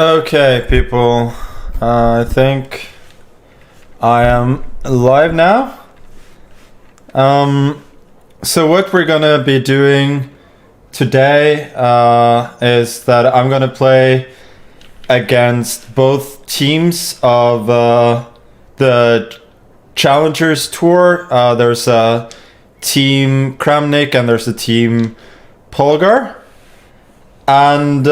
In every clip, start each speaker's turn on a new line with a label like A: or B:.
A: Okay, people. I think I am live now. So what we're gonna be doing today is that I'm gonna play against both teams of the Challengers Tour. There's a team Kramnik and there's a team Polgar, and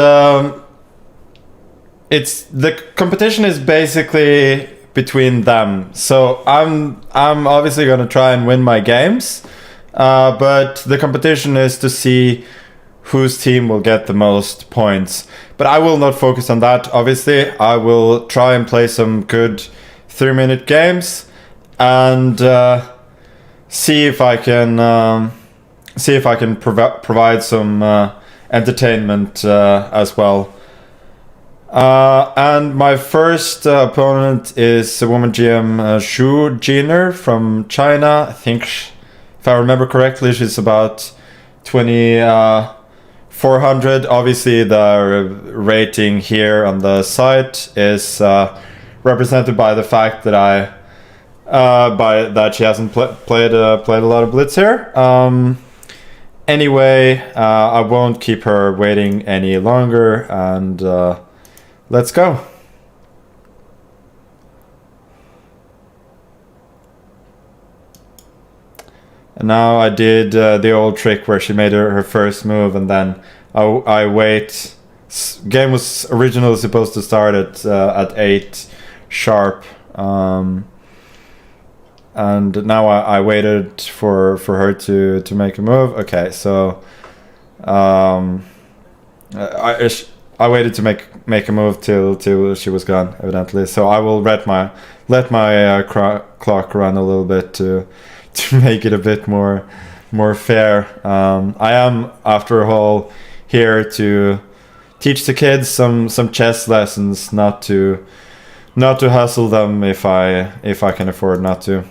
A: it's the competition is basically between them. So I'm obviously going to try and win my games, but the competition is to see whose team will get the most points. But I will not focus on that. Obviously, I will try and play some good 3-minute games and see if I can provide some entertainment as well. And my first opponent is a woman GM Ganer from China. I think, if I remember correctly, she's about 2,400. Obviously, the rating here on the site is represented by the fact that that she hasn't played a lot of Blitz here. Anyway, I won't keep her waiting any longer, and let's go. And now I did the old trick where she made her first move, and then I wait. Game was originally supposed to start at 8 sharp, and now I waited for her to make a move. Okay, so I waited to make a move till she was gone, evidently. So I will let my clock run a little bit to make it a bit more fair. I am, after all, here to teach the kids some chess lessons, not to hustle them if I can afford not to.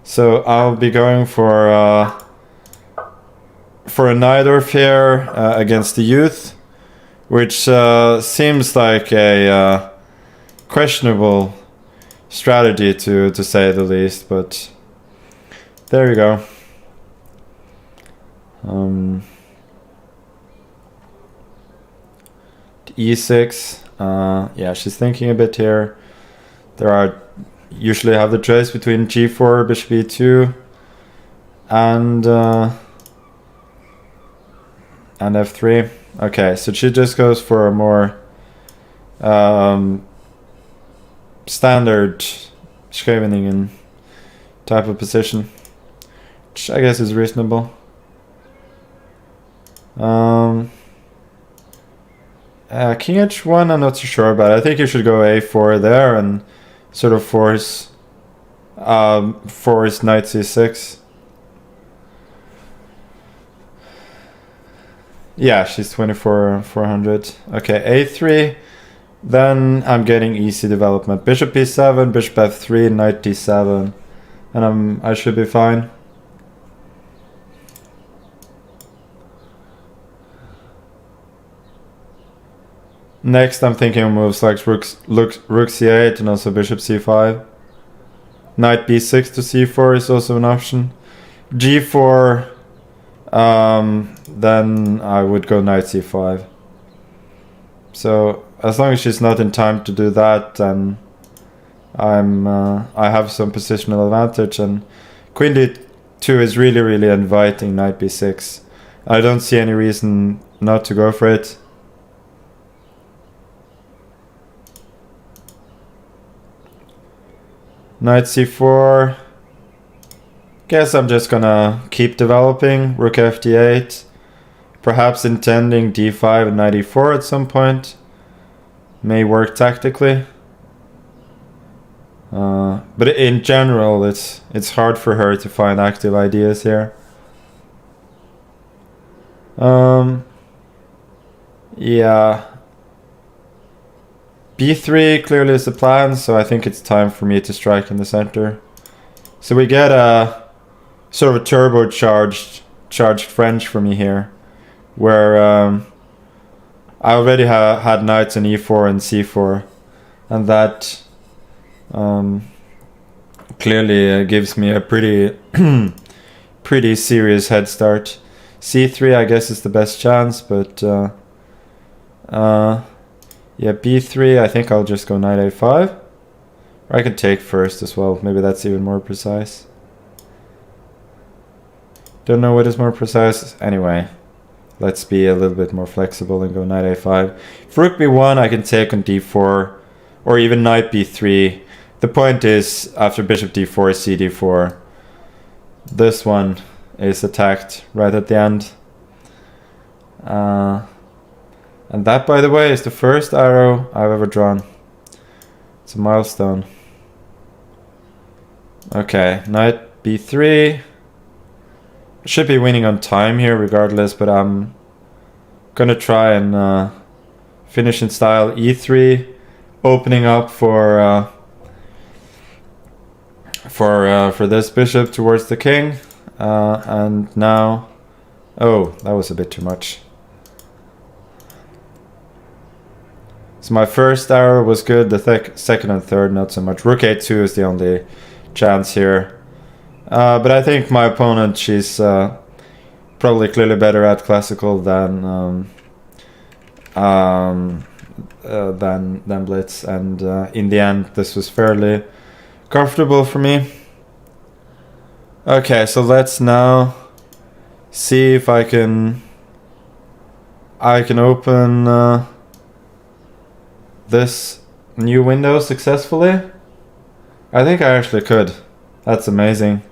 A: So I'll be going for a Najdorf here against the youth, which seems like a questionable strategy to say the least, but there you go. E6. Yeah, she's thinking a bit here. Usually have the choice between G4, Bishop E2, and F3. Okay, so she just goes for a more standard Scheveningen type of position, which I guess is reasonable. King H1, I'm not so sure about. I think you should go A4 there and sort of force Knight C6. Yeah, she's 24,400. Okay, A3. Then I'm getting easy development. Bishop B7, Bishop F3, Knight D7, and I should be fine. Next, I'm thinking of moves like Rook C8 and also Bishop C5. Knight B6 to C4 is also an option. G4. Then I would go Knight C5. So as long as she's not in time to do that, then I have some positional advantage, and Queen D2 is really inviting Knight B6. I don't see any reason not to go for it. Knight C4. Guess I'm just gonna keep developing. Rook FD8. Perhaps intending D5 and Knight E4 at some point. May work tactically. But in general, it's hard for her to find active ideas here. Yeah. B3 clearly is the plan, so I think it's time for me to strike in the center. So we get a sort of a turbocharged French for me here, where I already had knights in e4 and c4, and that clearly gives me a pretty pretty serious head start. c3 I guess is the best chance, but yeah, b3 I think I'll just go knight a5. Or I can take first as well. Maybe that's even more precise. Don't know what is more precise. Anyway, let's be a little bit more flexible and go knight a5. If rook b1 I can take on d4, or even knight b3. The point is, after bishop d4, cd4, this one is attacked right at the end. And that, by the way, is the first arrow I've ever drawn. It's a milestone. Okay, knight b3. Should be winning on time here regardless, but I'm gonna try and finish in style. e3, opening up for this bishop towards the king, and now, oh, that was a bit too much. So my first arrow was good, the second and third not so much. Rook a2 is the only chance here. But I think my opponent, she's probably clearly better at classical than blitz, and in the end this was fairly comfortable for me. Okay, so let's now see if I can open this new window successfully. I think I actually could. That's amazing.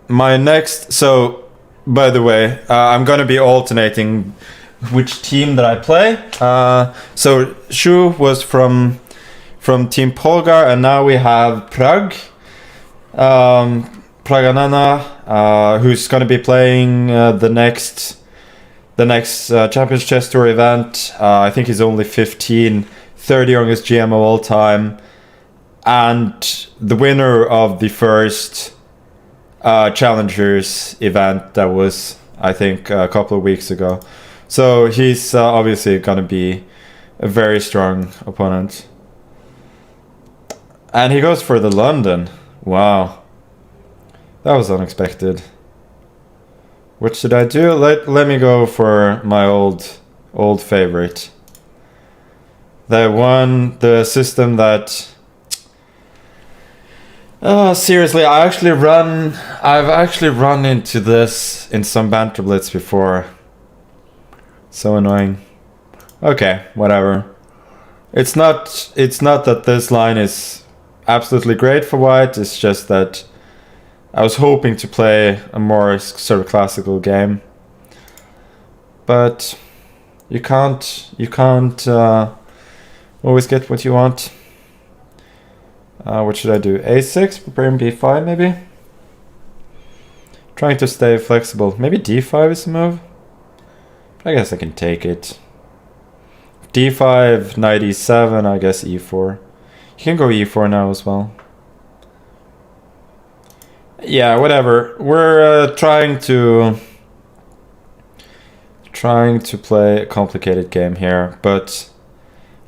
A: My next, so by the way, I'm gonna be alternating which team that I play. So Shu was from Team Polgar, and now we have Prag, Praganana, who's gonna be playing the next Champions Chess Tour event. I think he's only 15, third youngest GM of all time, and the winner of the first Challengers event that was, I think, a couple of weeks ago. So he's obviously going to be a very strong opponent. And he goes for the London. Wow. That was unexpected. What should I do? Let me go for my old favorite. The system that... seriously, I've actually run into this in some banter blitz before. So annoying. Okay, whatever. It's not that this line is absolutely great for white, it's just that I was hoping to play a more sort of classical game. But you can't always get what you want. What should I do? A6, preparing b5 maybe? Trying to stay flexible. Maybe d5 is the move? I guess I can take it. d5, knight e7, I guess e4. You can go e4 now as well. Yeah, whatever. We're trying to play a complicated game here, but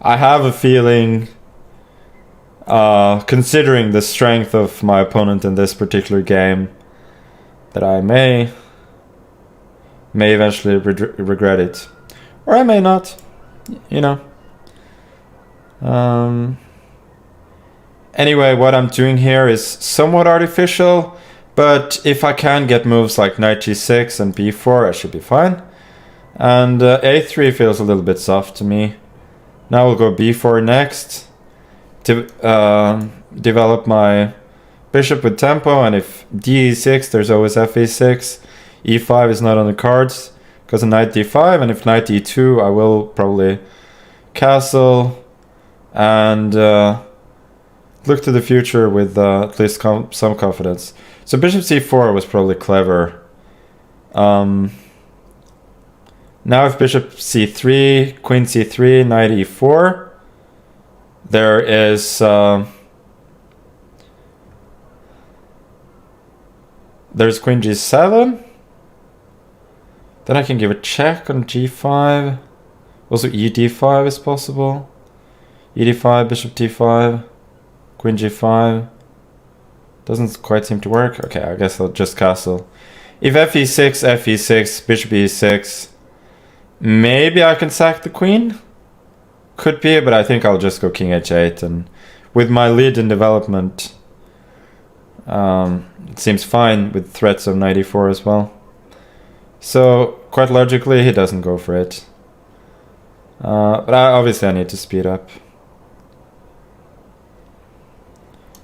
A: I have a feeling, considering the strength of my opponent in this particular game, that I may eventually regret it, or I may not, you know. Anyway, what I'm doing here is somewhat artificial, but if I can get moves like knight g6 and b4, I should be fine. And a3 feels a little bit soft to me. Now we'll go b4 next to develop my bishop with tempo, and if d6, there's always fe6. e5 is not on the cards because of knight d5, and if knight e2, I will probably castle and look to the future with at least some confidence. So bishop c4 was probably clever. Now if bishop c3, queen c3, knight e4, there is There's queen g7. Then I can give a check on g5. Also e d5 is possible. E d5, bishop d5, queen g5. Doesn't quite seem to work. Okay, I guess I'll just castle. If fe6, fe6, bishop e6, maybe I can sack the queen. Could be, but I think I'll just go king h8. And with my lead in development, it seems fine with threats of knight e4 as well. So quite logically, he doesn't go for it. But obviously I need to speed up.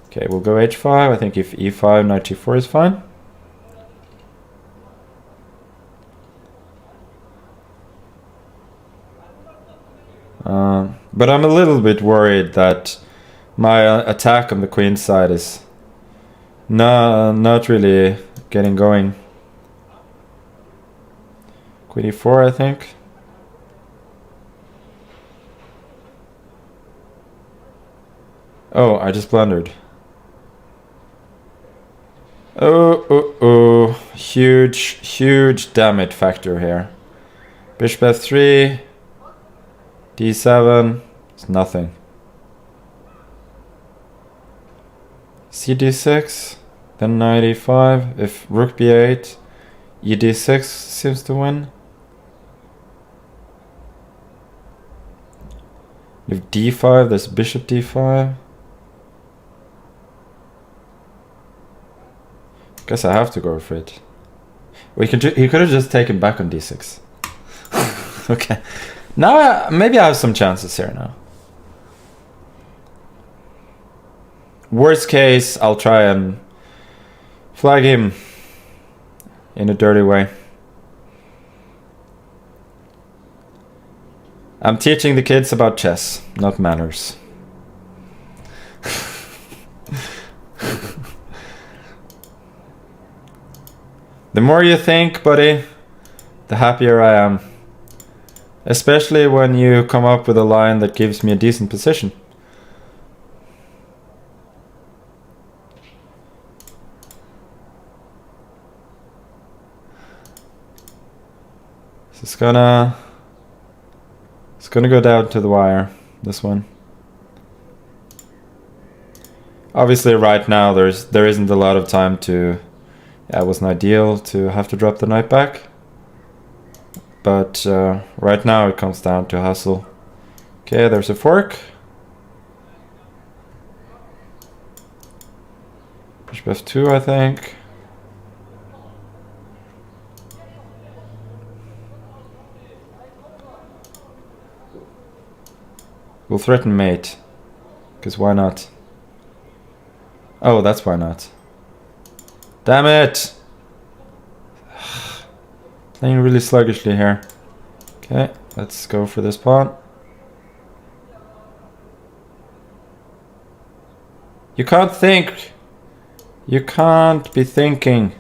A: Okay, we'll go h5. I think if e5, knight g4 is fine. But I'm a little bit worried that my attack on the queen side is not really getting going. Queen e4, I think. Oh, I just blundered. Oh, huge damage factor here. Bishop f3, d7, it's nothing. cd6, then knight e5, if rook b8, ed6 seems to win. If d5, there's bishop d5. Guess I have to go for it. He could have just taken back on d6. Okay. Now maybe I have some chances here now. Worst case, I'll try and flag him in a dirty way. I'm teaching the kids about chess, not manners. The more you think, buddy, the happier I am. Especially when you come up with a line that gives me a decent position. So it's gonna go down to the wire, this one. Obviously right now there isn't a lot of time to... Yeah, it wasn't ideal to have to drop the knight back. But right now it comes down to hustle. Okay, there's a fork. Bishop f2, I think. We'll threaten mate. Because why not? Oh, that's why not. Damn it! Playing really sluggishly here. Okay, let's go for this pawn. You can't think! You can't be thinking.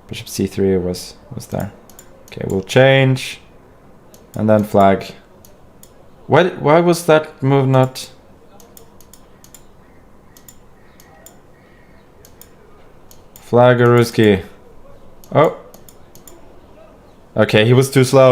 A: Bishop c3 was there. Okay, we'll change. And then flag. Why was that move not... Flag Ruski. Oh. Okay, he was too slow.